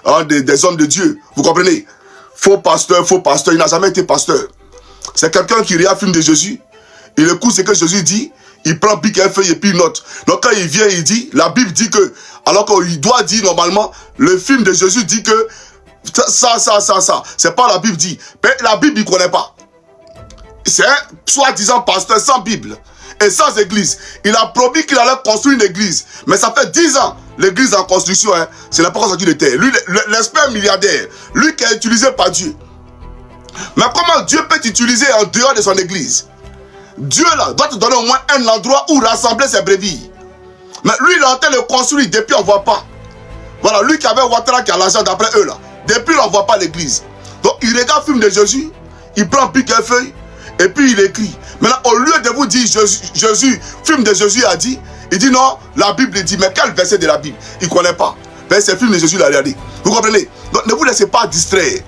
hein, des hommes de Dieu. Vous comprenez? Faux pasteur, il n'a jamais été pasteur. C'est quelqu'un qui regarde le film de Jésus, il écoute ce que Jésus dit, il prend pique un feuille et puis il note. Donc quand il vient, il dit, la Bible dit que, alors qu'il doit dire normalement, le film de Jésus dit que, ça, c'est pas la Bible dit. Mais la Bible, il ne connaît pas. C'est un soi-disant pasteur sans Bible et sans église. Il a promis qu'il allait construire une église. Mais ça fait 10 ans, l'église en construction, hein, c'est n'importe quoi qu'il était. Lui, l'expert milliardaire, lui qui est utilisé par Dieu. Mais comment Dieu peut t'utiliser en dehors de son église? Dieu là doit te donner au moins un endroit où rassembler ses brebis. Mais lui, il est en train de construire, depuis on ne voit pas. Voilà, lui qui avait Ouattara qui a l'argent d'après eux là. Depuis on ne voit pas l'église. Donc il regarde le film de Jésus, il prend pique et feuille, et puis il écrit. Maintenant, au lieu de vous dire Jésus, film de Jésus a dit, il dit non, la Bible dit, mais quel verset de la Bible? Il ne connaît pas. Mais c'est le film de Jésus, il a regardé. Vous comprenez? Donc ne vous laissez pas distraire.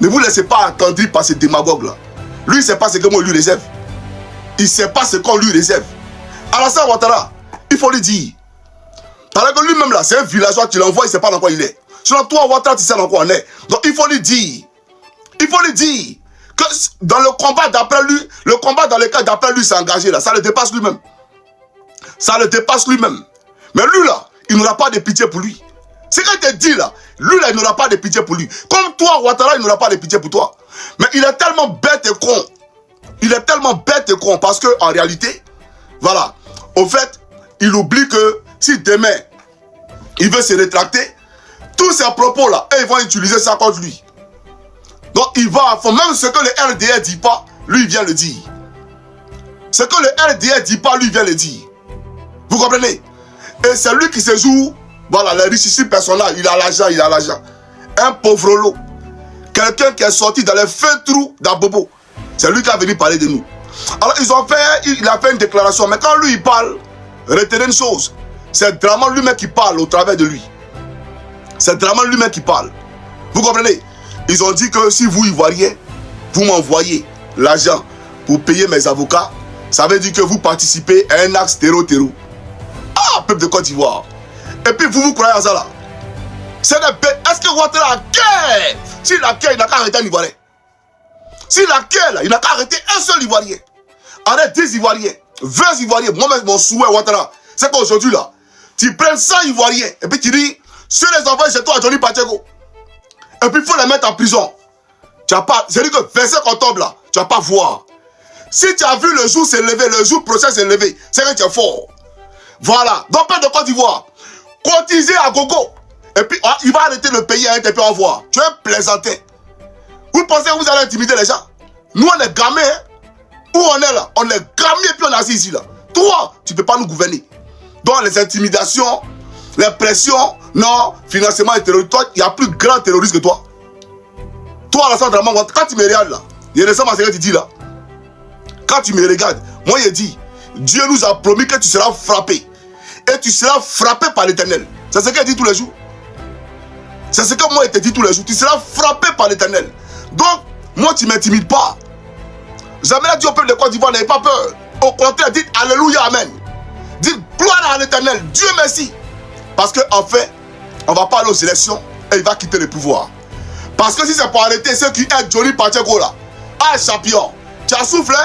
Ne vous laissez pas attendrir par ces démagogues là. Lui, il ne sait pas ce que moi lui réserve. Il ne sait pas ce qu'on lui réserve. Alassane Ouattara, il faut lui dire. Parce que lui-même là, c'est un villageois, tu l'envoies, il ne sait pas dans quoi il est. Sinon, toi, Ouattara, tu sais dans quoi on est. Donc il faut lui dire. Il faut lui dire que dans le combat d'après lui, le combat dans lequel d'après lui s'est engagé là, ça le dépasse lui-même. Ça le dépasse lui-même. Mais lui là, il n'aura pas de pitié pour lui. Ce qu'il te dit là, lui là, il n'aura pas de pitié pour lui. Comme toi, Ouattara, il n'aura pas de pitié pour toi. Mais il est tellement bête et con. Il est tellement bête et con parce que en réalité, voilà, au fait, il oublie que si demain, il veut se rétracter, tous ces propos là, ils vont utiliser ça contre lui. Donc il va à fond, même ce que le RDR dit pas, lui il vient le dire. Ce que le RDR dit pas, lui il vient le dire. Vous comprenez? Et c'est lui qui se joue, voilà, les richissimes personnages, il a l'argent. Un pauvre lot. Quelqu'un qui est sorti dans les fins trous d'Abobo. C'est lui qui a venu parler de nous. Alors il a fait une déclaration, mais quand lui il parle, retenez une chose, c'est Draman lui-même qui parle au travers de lui. C'est Draman lui-même qui parle. Vous comprenez? Ils ont dit que si vous Ivoiriens, vous m'envoyez l'argent pour payer mes avocats, ça veut dire que vous participez à un axe terreau. Ah, peuple de Côte d'Ivoire. Et puis vous croyez à ça là? C'est des bêtes. Est-ce que Ouattara a guerre? S'il a guerre, il n'a qu'à arrêter un Ivoirien. S'il a guerre là, il n'a qu'à arrêter un seul Ivoirien. Arrête 10 Ivoiriens, 20 Ivoiriens. Moi-même, mon souhait, Ouattara, c'est qu'aujourd'hui là, tu prends 100 Ivoiriens et puis tu dis, sur les envois chez toi à Johnny Pacheco. Et puis il faut les mettre en prison. Tu n'as pas, c'est-à-dire que verset qu'on tombe là, tu ne vas pas voir. Si tu as vu le jour s'élever, le jour prochain s'élever, c'est que tu es fort. Voilà. Donc, peuple de Côte d'Ivoire, cotisez à gogo. Et puis, il va arrêter le pays et puis on va voir. Tu es plaisantin. Vous pensez que vous allez intimider les gens? Nous, on est gamins. Hein? Où on est là? On est gamins et puis on est assis ici là. Toi, tu ne peux pas nous gouverner. Donc, les intimidations, les pressions, non, financement et terrorisme. Toi, il y a plus grand terroriste que toi. Toi, Alassane Dramane, quand tu me regardes là, il ressemble à ce que tu dis là. Quand tu me regardes, moi, il dit, Dieu nous a promis que tu seras frappé. Et tu seras frappé par l'Éternel. C'est ce qu'il dit tous les jours. C'est ce que moi, il te dit tous les jours. Tu seras frappé par l'Éternel. Donc, moi, tu ne m'intimides pas. Jamais dit au peuple de Côte d'Ivoire, n'ayez pas peur. Au contraire, dites Alléluia, Amen. Dites gloire à l'Éternel. Dieu merci. Parce qu'en fait, on ne va pas aller aux élections et il va quitter le pouvoir. Parce que si c'est pour arrêter ceux qui aident Johnny Pacheco là, ah, champion, tu as soufflé.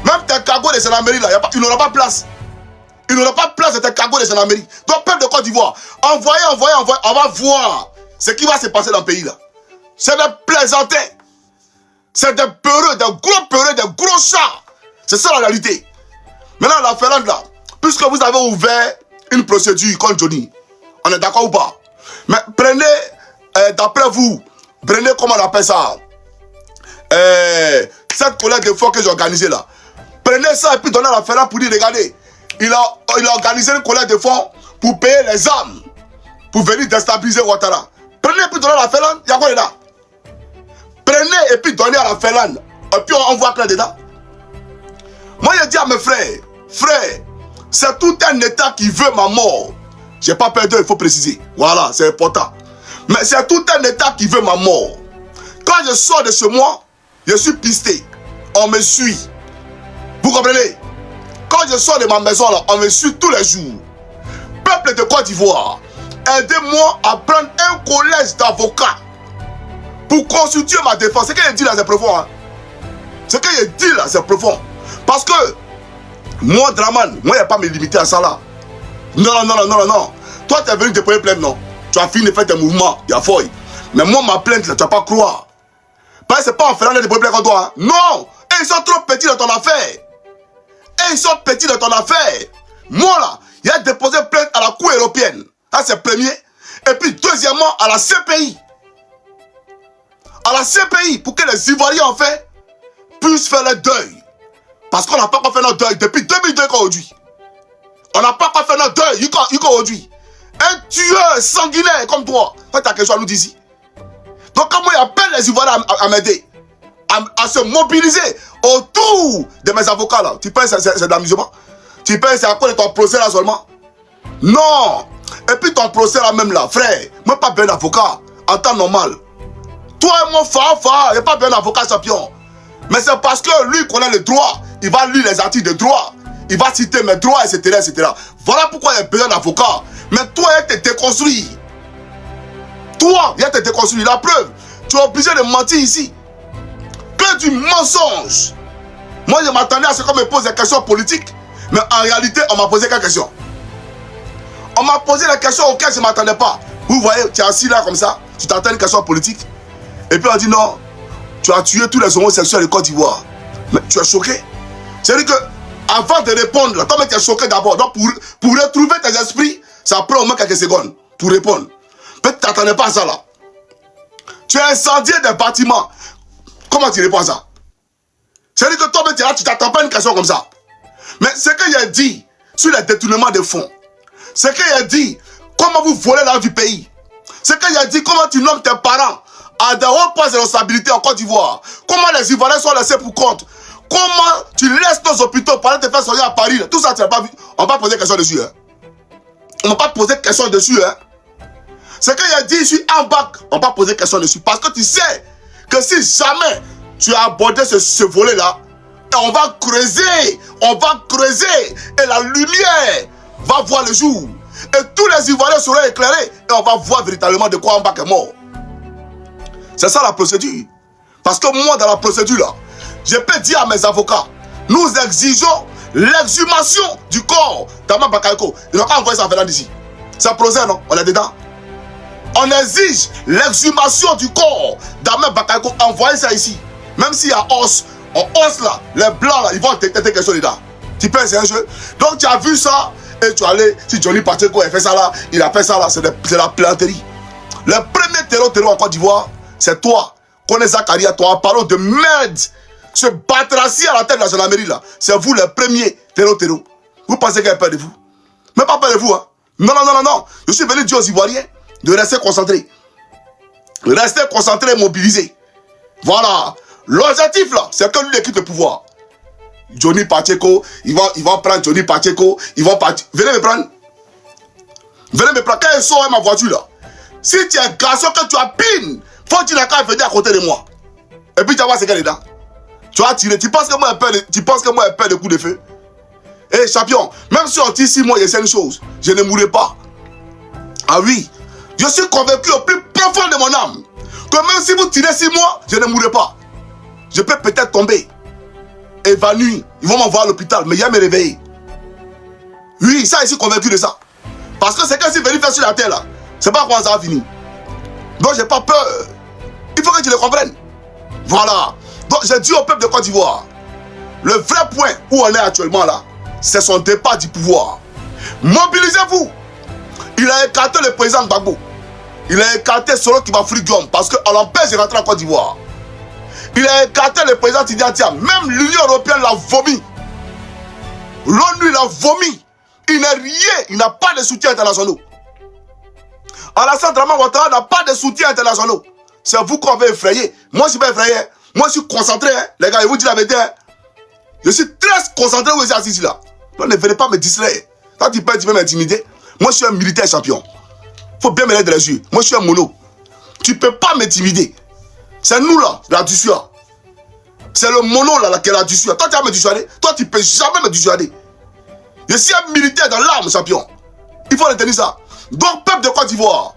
Même tes cagots de gendarmerie là, il n'aura pas place. Il n'aura pas place de tes cagots de gendarmerie. Donc, peuple de Côte d'Ivoire, envoyez, on va voir ce qui va se passer dans le pays là. C'est des plaisantins. C'est des peureux, des gros chats. C'est ça la réalité. Maintenant, la Finlande là, puisque vous avez ouvert une procédure contre Johnny, on est d'accord ou pas? Mais prenez, d'après vous, prenez comment on appelle ça, cette collecte de fonds que j'ai organisée là. Prenez ça et puis donnez à la Finlande pour dire, regardez, il a organisé une collecte de fonds pour payer les armes, pour venir déstabiliser Ouattara. Prenez et puis donnez à la Finlande, il y a quoi dedans? Prenez et puis donnez à la Finlande, et puis on voit clair dedans. Moi, je dis à mes frères, c'est tout un État qui veut ma mort. J'ai pas peur d'eux, il faut préciser. Voilà, c'est important. Mais c'est tout un État qui veut ma mort. Quand je sors de chez moi, je suis pisté. On me suit. Vous comprenez? Quand je sors de ma maison, là, on me suit tous les jours. Peuple de Côte d'Ivoire, aidez-moi à prendre un collège d'avocats pour constituer ma défense. Ce qu'il dit là, c'est profond. Hein? Ce qu'il dit là, c'est profond. Parce que moi, Draman, moi, il n'y a pas me limiter à ça là. Non, non, non, non, non. Toi, tu es venu te poser plainte, non. Tu as fini de faire tes mouvements, il y a folie. Mais moi, ma plainte, là, tu vas pas croire. Parce que c'est pas en faisant des poser plainte comme toi. Hein. Non. Et ils sont trop petits dans ton affaire. Et ils sont petits dans ton affaire. Moi, là, il a déposé plainte à la Cour européenne. Ça, c'est premier. Et puis, deuxièmement, à la CPI. À la CPI, pour que les Ivoiriens, en fait, puissent faire le deuil. Parce qu'on n'a pas encore fait notre deuil depuis 2002 aujourd'hui. On n'a pas encore fait notre deuil aujourd'hui. Un tueur sanguinaire comme toi. Ça, t'as quelque chose à nous dire ici. Donc, comment il appelle les Ivoiriens à m'aider, à se mobiliser autour de mes avocats là. Tu penses que c'est de l'amusement? Tu penses que c'est à cause de ton procès là seulement? Non. Et puis ton procès là même là, frère, moi pas bien d'avocat en temps normal. Toi et moi, il n'y a pas bien d'avocat champion. Mais c'est parce que lui connaît le droit. Il va lire les articles de droit. Il va citer mes droits, etc., etc. Voilà pourquoi il y a besoin d'avocat. Mais toi, il été déconstruit. Toi, il été déconstruit. La preuve, tu es obligé de mentir ici. Que du mensonge. Moi, je m'attendais à ce qu'on me pose des questions politiques. Mais en réalité, on m'a posé quelques questions. On m'a posé des questions auxquelles je ne m'attendais pas. Vous voyez, tu es assis là comme ça. Tu t'attends à une question politique. Et puis on dit non, tu as tué tous les homosexuels de Côte d'Ivoire. Mais tu es choqué. C'est-à-dire que avant de répondre, là, toi, tu es choqué d'abord. Donc pour retrouver tes esprits, ça prend au moins quelques secondes pour répondre. Mais tu ne t'attendais pas à ça là. Tu as incendié des bâtiments. Comment tu réponds à ça? C'est-à-dire que toi, tu es là, tu ne t'attends pas à une question comme ça. Mais ce qu'il a dit sur les détournements de fonds, ce qu'il a dit, comment vous volez l'argent du pays, ce qu'il a dit, comment tu nommes tes parents à des hauts postes de responsabilité en Côte d'Ivoire, comment les Ivoiriens sont laissés pour compte, comment tu laisses nos hôpitaux pour aller te faire soigner à Paris, tout ça tu n'as pas vu. On va poser question dessus. Hein. On va pas poser question dessus. Hein. Ce qu'il a dit sur un bac, on va poser question dessus. Parce que tu sais que si jamais tu as abordé ce volet-là, on va creuser, et la lumière va voir le jour. Et tous les Ivoiriens seront éclairés, et on va voir véritablement de quoi un bac est mort. C'est ça la procédure. Parce que moi, dans la procédure là, je peux dire à mes avocats, nous exigeons l'exhumation du corps d'Ama Bakayoko. Ils n'ont pas envoyé ça venant d'ici. C'est un procès, non? On est dedans. On exige l'exhumation du corps d'Ama Bakayoko. Envoyez ça ici. Même s'il y a os, en os là, les blancs là, ils vont détecter quelque chose dedans. Tu penses c'est un jeu? Donc tu as vu ça, et tu allais, si Johnny Pacheco a fait ça là, il a fait ça là, c'est la planterie. Le premier terreau en Côte d'Ivoire, c'est toi. Connais Zakaria, toi, parlons de merde. Ce batraci à la tête de la gendarmerie là, c'est vous le premier terreau. Vous pensez qu'il a peur de vous? Mais pas peur de vous, hein? Non, non, non, non, non. Je suis venu dire aux Ivoiriens de rester concentrés. Rester concentrés et mobilisés. Voilà. L'objectif là, c'est que lui il quitte le pouvoir. Johnny Pacheco, ils vont prendre Johnny Pacheco, ils vont partir. Venez me prendre. Venez me prendre. Quand ils sont ma voiture là, si tu es un garçon que tu as pine, faut que tu n'as qu'à venir à côté de moi. Et puis tu vas voir ce qu'il y a dedans. Tu vas tirer. Tu penses que moi j'ai peur de coups de feu? Eh champion, même si on tire 6 mois, il y a une chose. Je ne mourrai pas. Ah oui. Je suis convaincu au plus profond de mon âme que même si vous tirez 6 mois, je ne mourrai pas. Je peux peut-être tomber, évanoui. Ils vont m'envoyer à l'hôpital, mais il va me réveiller. Oui, ça, je suis convaincu de ça. Parce que c'est que si venir faire sur la terre là, c'est pas comment ça va finir. Donc j'ai pas peur. Il faut que tu le comprennes. Voilà. Donc j'ai dit au peuple de Côte d'Ivoire, le vrai point où on est actuellement là, c'est son départ du pouvoir. Mobilisez-vous. Il a écarté le président Gbagbo. Il a écarté Solo Kibafoury Guillaume parce qu'on l'empêche de rentrer en Côte d'Ivoire. Il a écarté le président Tidiane. Même l'Union européenne l'a vomi. L'ONU l'a vomi. Il n'est rien. Il n'a pas de soutien international. Alassane Dramane Ouattara n'a pas de soutien international. C'est vous qu'on veut effrayer. Moi, je ne suis pas effrayé. Moi, je suis concentré. Hein. Les gars, je vous dis la vérité. Hein. Je suis très concentré où je suis assis ici là. Donc, ne venez pas me distraire. Quand tu peux m'intimider. Moi, je suis un militaire champion. Il faut bien me l'aider les yeux. Moi, je suis un mono. Tu ne peux pas m'intimider. C'est nous là, la dissuade. C'est le mono là qui est la dissuade. Toi, tu vas me dissuader. Toi, tu ne peux jamais me dissuader. Je suis un militaire dans l'arme, champion. Il faut retenir ça. Donc, peuple de Côte d'Ivoire,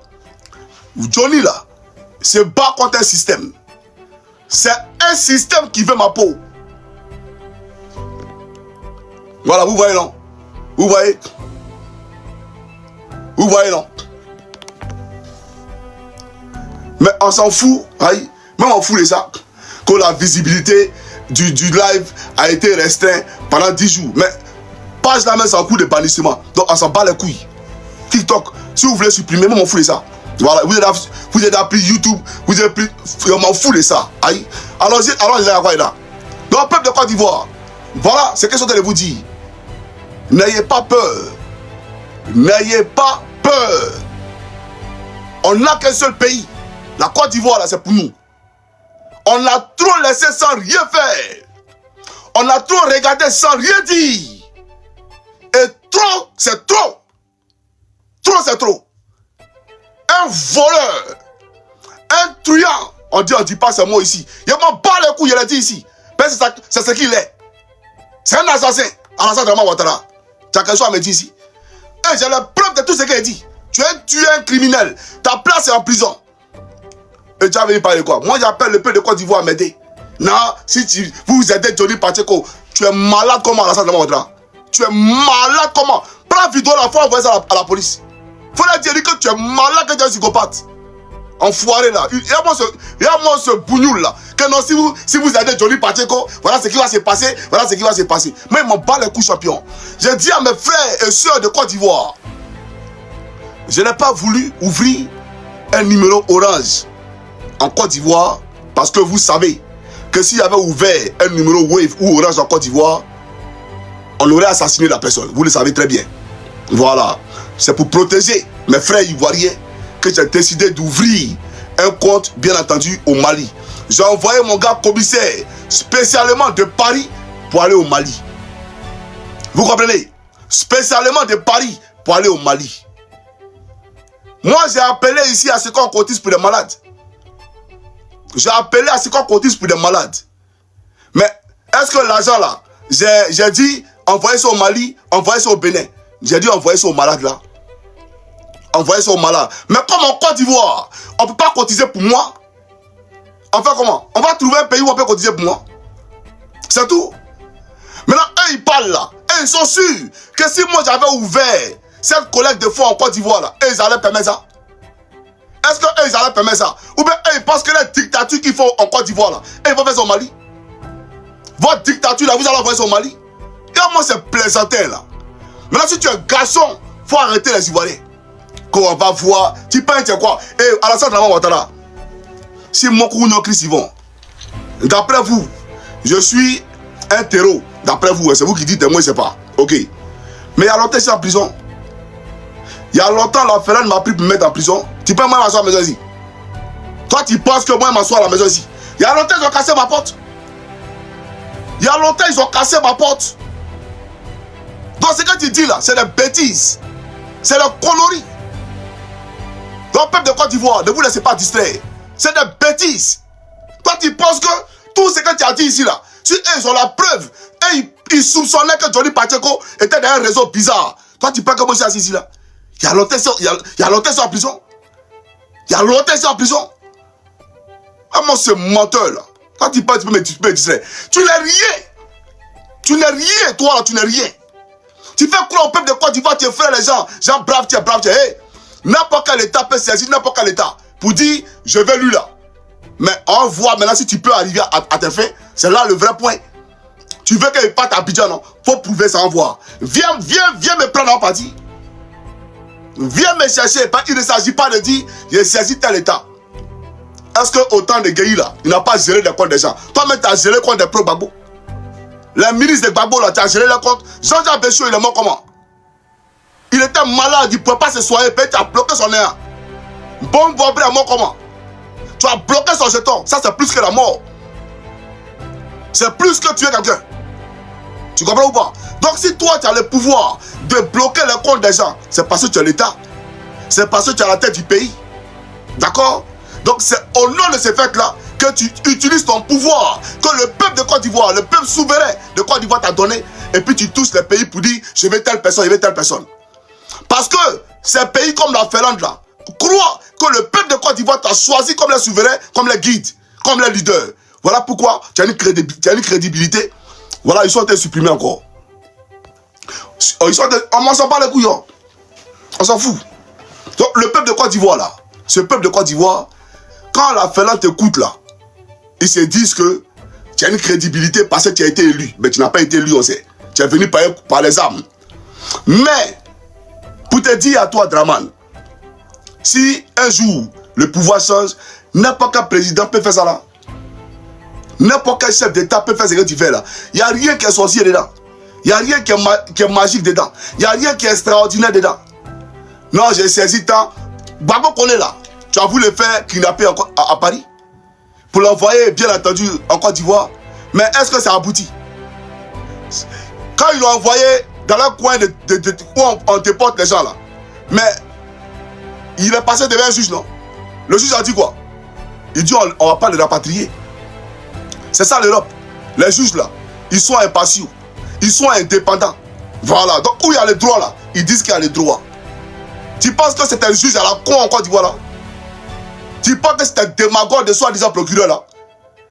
Johnny là, se bat contre un système. C'est un système qui veut ma peau. Voilà, vous voyez non? Vous voyez? Vous voyez non? Mais on s'en fout, aïe, même on fout de ça. Que la visibilité du live a été restreinte pendant 10 jours. Mais page là même c'est un coup de bannissement. Donc on s'en bat les couilles. TikTok, si vous voulez supprimer, moi m'en fous de ça. Voilà, vous êtes appris YouTube, vous êtes appris, on m'en fout de ça. Aïe. Alors il y a quoi là? Donc peuple de Côte d'Ivoire, voilà, c'est quelque chose que je vous dis. N'ayez pas peur. N'ayez pas peur. On n'a qu'un seul pays. La Côte d'Ivoire là, c'est pour nous. On a trop laissé sans rien faire. On a trop regardé sans rien dire. Et trop, c'est trop. Trop, c'est trop. Un voleur, un truand, on dit pas ce mot ici. Il m'en bat les couilles, il l'a dit ici. C'est ce qu'il est. C'est un assassin. Alassane Dramane Ouattara. Tu as quelque chose à me dire ici. Et j'ai la preuve de tout ce qu'il a dit. Tu es un criminel. Ta place est en prison. Et tu as venu parler quoi? Moi j'appelle le peuple de Côte d'Ivoire à m'aider. Non, si vous aidez Johnny Pacheco, tu es malade comment Alassane Dramane Ouattara? Tu es malade comment? Prends la vidéo là, faut envoyer ça à la police. Faut leur dire que tu es malade, que tu es un psychopathe. Enfoiré là. Il y a moi ce bougnoul là. Que non, si vous aidez Johnny Pacheco, voilà ce qui va se passer. Voilà ce qui va se passer. Moi, il m'en bat les coups champions. J'ai dit à mes frères et sœurs de Côte d'Ivoire, je n'ai pas voulu ouvrir un numéro orange en Côte d'Ivoire parce que vous savez que s'il y avait ouvert un numéro Wave ou orange en Côte d'Ivoire, on aurait assassiné la personne. Vous le savez très bien. Voilà. C'est pour protéger mes frères ivoiriens que j'ai décidé d'ouvrir un compte, bien entendu, au Mali. J'ai envoyé mon gars commissaire spécialement de Paris pour aller au Mali. Vous comprenez? Spécialement de Paris pour aller au Mali. Moi, j'ai appelé ici à ce qu'on cotise pour les malades. J'ai appelé à ce qu'on cotise pour les malades. Mais est-ce que l'argent là, j'ai dit envoyer ça au Mali, envoyer ça au Bénin. J'ai dit envoyer ça aux malades là. Envoyer ça aux malades. Mais comme en Côte d'Ivoire, on ne peut pas cotiser pour moi. On fait comment? On va trouver un pays où on peut cotiser pour moi. C'est tout. Maintenant, eux ils parlent là. Et ils sont sûrs que si moi j'avais ouvert cette collecte de fonds en Côte d'Ivoire là, ils allaient permettre ça. Est-ce qu'eux ils allaient permettre ça? Ou bien eux ils pensent que la dictature qu'ils font en Côte d'Ivoire là, ils vont faire ça au Mali. Votre dictature là, vous allez envoyer ça au Mali. Et moi c'est plaisantin là. Maintenant, si tu es un garçon, il faut arrêter les Ivoiriens. Qu'on va voir. Tu penses c'est quoi? Et Alassane Dramane Ouattara, si mon couillon Christ Yvon, d'après vous, je suis un terreau. D'après vous, c'est vous qui dites, moi je ne sais pas. Ok. Mais il y a longtemps, je suis en prison. Il y a longtemps, la Ferrand m'a pris pour me mettre en prison. Tu peux moi m'asseoir à la maison ici. Toi, tu penses que moi je m'assois à la maison ici. Il y a longtemps, ils ont cassé ma porte. Il y a longtemps, ils ont cassé ma porte. Donc ce que tu dis là, c'est des bêtises. C'est des conneries. Donc peuple de Côte d'Ivoire, ne vous laissez pas distraire. C'est des bêtises. Toi tu penses que tout ce que tu as dit ici là, si ils ont la preuve, et ils soupçonnaient que Johnny Pacheco était dans un réseau bizarre. Toi tu penses que moi je suis assis ici là. Il y a longtemps en prison. Il y a longtemps en prison. Ah moi ce menteur là. Toi tu penses que tu peux me distraire. Tu n'es rien. Tu n'es rien toi là, tu n'es rien. Tu fais croire au peuple de Côte d'Ivoire, tu es frère les gens. Gens braves, tu es brave, tu es. Hey, n'importe quel état peut saisir n'importe quel état pour dire je vais lui là. Mais on voit maintenant si tu peux arriver à tes fins. C'est là le vrai point. Tu veux qu'il parte à Abidjan, non? Faut prouver ça en voir. Viens me prendre en partie. Viens me chercher. Il ne s'agit pas de dire j'ai saisi tel état. Est-ce que autant de guéris là, il n'a pas géré les comptes des gens? Toi-même, tu as géré les comptes des pro-Gbagbo. Les ministres de Gbagbo là, tu as géré les comptes. Jean-Jacques Béchot, il est mort comment? Il était malade, il ne pouvait pas se soigner, tu as bloqué son nez. Bon Bobré est mort comment? Tu as bloqué son jeton, ça c'est plus que la mort. C'est plus que tuer quelqu'un. Tu comprends ou pas? Donc si toi tu as le pouvoir de bloquer les comptes des gens, c'est parce que tu es l'État. C'est parce que tu as la tête du pays. D'accord? Donc c'est au nom de ces fêtes-là que tu utilises ton pouvoir, que le peuple de Côte d'Ivoire, le peuple souverain de Côte d'Ivoire t'a donné, et puis tu touches les pays pour dire je vais telle personne, je vais telle personne. Parce que ces pays comme la Finlande là, croient que le peuple de Côte d'Ivoire t'a choisi comme les souverains, comme les guides, comme les leaders. Voilà pourquoi tu as une crédibilité. Voilà, ils sont en train de supprimer encore. On m'en sent pas les couillons. On s'en fout. Donc, le peuple de Côte d'Ivoire, là, ce peuple de Côte d'Ivoire, quand la Finlande t'écoute, là, ils se disent que tu as une crédibilité parce que tu as été élu. Mais tu n'as pas été élu, on sait. Tu es venu par les armes. Mais, pour te dire à toi, Draman, si un jour le pouvoir change, n'importe quel président peut faire ça là. N'importe quel chef d'État peut faire ce que tu fais là. Il n'y a rien qui est sorcier dedans. Il n'y a rien qui est magique dedans. Il n'y a rien qui est extraordinaire dedans. Non, j'ai saisi tant. Babo qu'on est là. Tu as voulu le faire kidnapper à Paris pour l'envoyer, bien entendu, en Côte d'Ivoire. Mais est-ce que ça aboutit? Quand ils l'ont envoyé dans le coin où on déporte les gens là, mais il est passé devant un juge, non? Le juge a dit quoi? Il dit on ne va pas les rapatrier. C'est ça l'Europe. Les juges là, ils sont impartiaux. Ils sont indépendants. Voilà. Donc où il y a les droits là, ils disent qu'il y a les droits. Tu penses que c'est un juge à la con en Côte d'Ivoire là? Tu penses que c'est un démagogue de soi-disant procureur là?